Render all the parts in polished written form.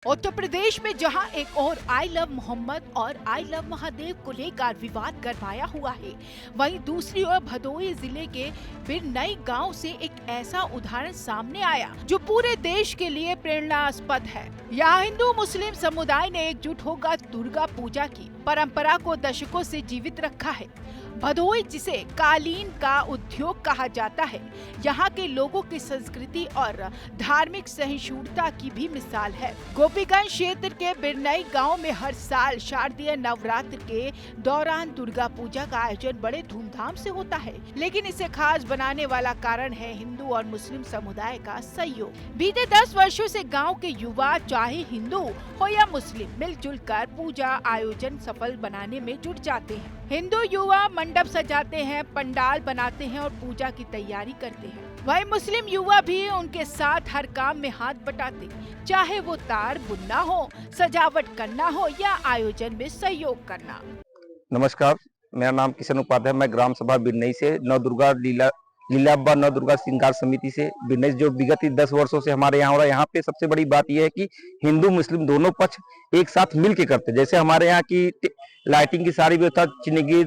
उत्तर प्रदेश में जहां एक और आई लव मोहम्मद और आई लव महादेव को लेकर विवाद गरमाया हुआ है, वहीं दूसरी ओर भदोही जिले के बिरनई गांव से एक ऐसा उदाहरण सामने आया जो पूरे देश के लिए प्रेरणास्पद है। यहाँ हिंदू मुस्लिम समुदाय ने एकजुट होकर दुर्गा पूजा की परंपरा को दशकों से जीवित रखा है। भदोही, जिसे कालीन का उद्योग कहा जाता है, यहाँ के लोगों की संस्कृति और धार्मिक सहिष्णुता की भी मिसाल है। गोपीगंज क्षेत्र के बिरनई गांव में हर साल शारदीय नवरात्र के दौरान दुर्गा पूजा का आयोजन बड़े धूमधाम से होता है, लेकिन इसे खास बनाने वाला कारण है हिंदू और मुस्लिम समुदाय का सहयोग। बीते 10 वर्षों से गाँव के युवा, चाहे हिंदू हो या मुस्लिम, मिलजुल कर पूजा आयोजन सफल बनाने में जुट जाते हैं। हिंदू युवा मंडप सजाते हैं, पंडाल बनाते हैं और पूजा की तैयारी करते हैं। वहीं मुस्लिम युवा भी उनके साथ हर काम में हाथ बटाते, चाहे वो तार बुनना हो, सजावट करना हो या आयोजन में सहयोग करना। नमस्कार, मेरा नाम किशन उपाध्याय। मैं ग्राम सभा बिरनई से नव दुर्गा लीलाब्बा नव दुर्गा श्रृंगार समिति से बिरनई, जो विगत 10 वर्षों से हमारे यहाँ हो रहा है। यहाँ पे सबसे बड़ी बात यह है कि हिंदू मुस्लिम दोनों पक्ष एक साथ मिल के करते हैं। जैसे हमारे यहाँ की लाइटिंग की सारी व्यवस्था चिन्हगी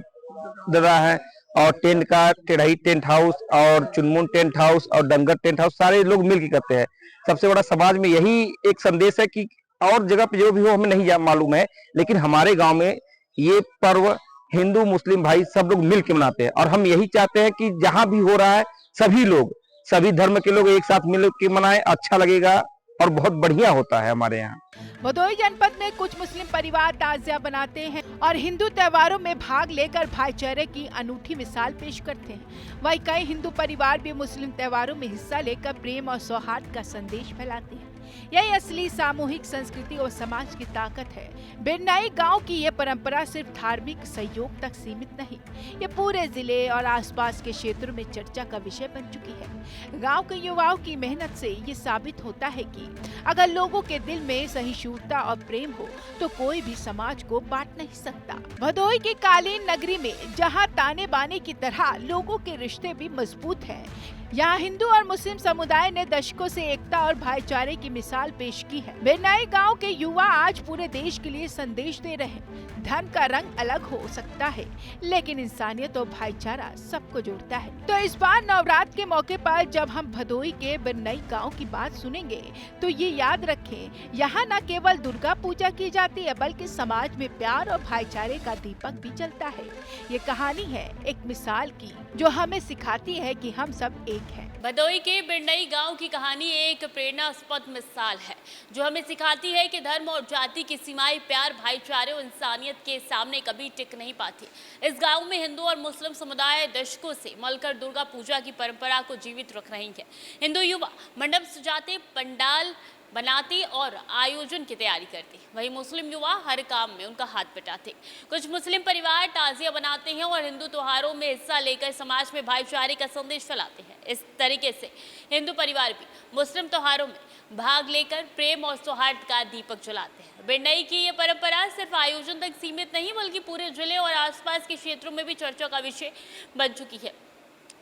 दरा है, और टेंट का टेढ़ई टेंट हाउस और चुनमुन टेंट हाउस और डंगर टेंट हाउस सारे लोग मिल के करते हैं। सबसे बड़ा समाज में यही एक संदेश है कि और जगह पे जो भी हो हमें नहीं मालूम है, लेकिन हमारे गांव में ये पर्व हिंदू मुस्लिम भाई सब लोग मिल के मनाते हैं। और हम यही चाहते हैं कि जहां भी हो रहा है सभी लोग, सभी धर्म के लोग एक साथ मिल के मनाएं, अच्छा लगेगा और बहुत बढ़िया होता है हमारे यहाँ। भदोही जनपद में कुछ मुस्लिम परिवार ताजिया बनाते हैं और हिंदू त्योहारों में भाग लेकर भाईचारे की अनूठी मिसाल पेश करते हैं। वहीं कई हिंदू परिवार भी मुस्लिम त्योहारों में हिस्सा लेकर प्रेम और सौहार्द का संदेश फैलाते हैं। यही असली सामूहिक संस्कृति और समाज की ताकत है। बिरनई गांव की ये परंपरा सिर्फ धार्मिक सहयोग तक सीमित नहीं, ये पूरे जिले और आसपास के क्षेत्रों में चर्चा का विषय बन चुकी है। गांव के युवाओं की मेहनत से ये साबित होता है कि अगर लोगों के दिल में सहिष्णुता और प्रेम हो तो कोई भी समाज को बांट नहीं सकता। भदोही की कालीन नगरी में जहां ताने बाने की तरह लोगों के रिश्ते भी मजबूत हैं, यहाँ हिंदू और मुस्लिम समुदाय ने दशकों से एकता और भाईचारे की मिसाल पेश की है। बिरनई गांव के युवा आज पूरे देश के लिए संदेश दे रहे हैं। धर्म का रंग अलग हो सकता है, लेकिन इंसानियत और भाईचारा सबको जोड़ता है। तो इस बार नवरात्र के मौके पर जब हम भदोही के बिरनई गांव की बात सुनेंगे तो ये याद रखें, यहाँ न केवल दुर्गा पूजा की जाती है, बल्कि समाज में प्यार और भाईचारे का दीपक भी जलता है। ये कहानी है एक मिसाल की, जो हमें सिखाती है कि हम सब एक हैं। भदोही के बिरनई गांव की कहानी एक प्रेरणास्पद मिसाल है, जो हमें सिखाती है कि धर्म और जाति की सीमाएं प्यार, भाईचारे और इंसानियत के सामने कभी टिक नहीं पाती। इस गांव में हिंदू और मुस्लिम समुदाय दशकों से मिलकर दुर्गा पूजा की परंपरा को जीवित रख रही है। हिंदू युवा मंडप सजाते, पंडाल बनाती और आयोजन की तैयारी करती, वहीं मुस्लिम युवा हर काम में उनका हाथ बटाते। कुछ मुस्लिम परिवार ताजिया बनाते हैं और हिंदू त्योहारों में हिस्सा लेकर समाज में भाईचारे का संदेश फैलाते हैं। इस तरीके से हिंदू परिवार भी मुस्लिम त्योहारों में भाग लेकर प्रेम और सौहार्द का दीपक जलाते हैं। बिरनई की ये परंपरा सिर्फ आयोजन तक सीमित नहीं, बल्कि पूरे जिले और आसपास के क्षेत्रों में भी चर्चा का विषय बन चुकी है।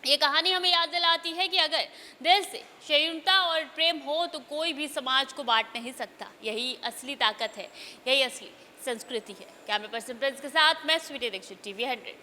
ये कहानी हमें याद दिलाती है कि अगर दिल से सहिष्णुता और प्रेम हो तो कोई भी समाज को बांट नहीं सकता। यही असली ताकत है, यही असली संस्कृति है। कैमरा पर्सन प्रिंस के साथ मैं स्वीटी दीक्षित, TV 100।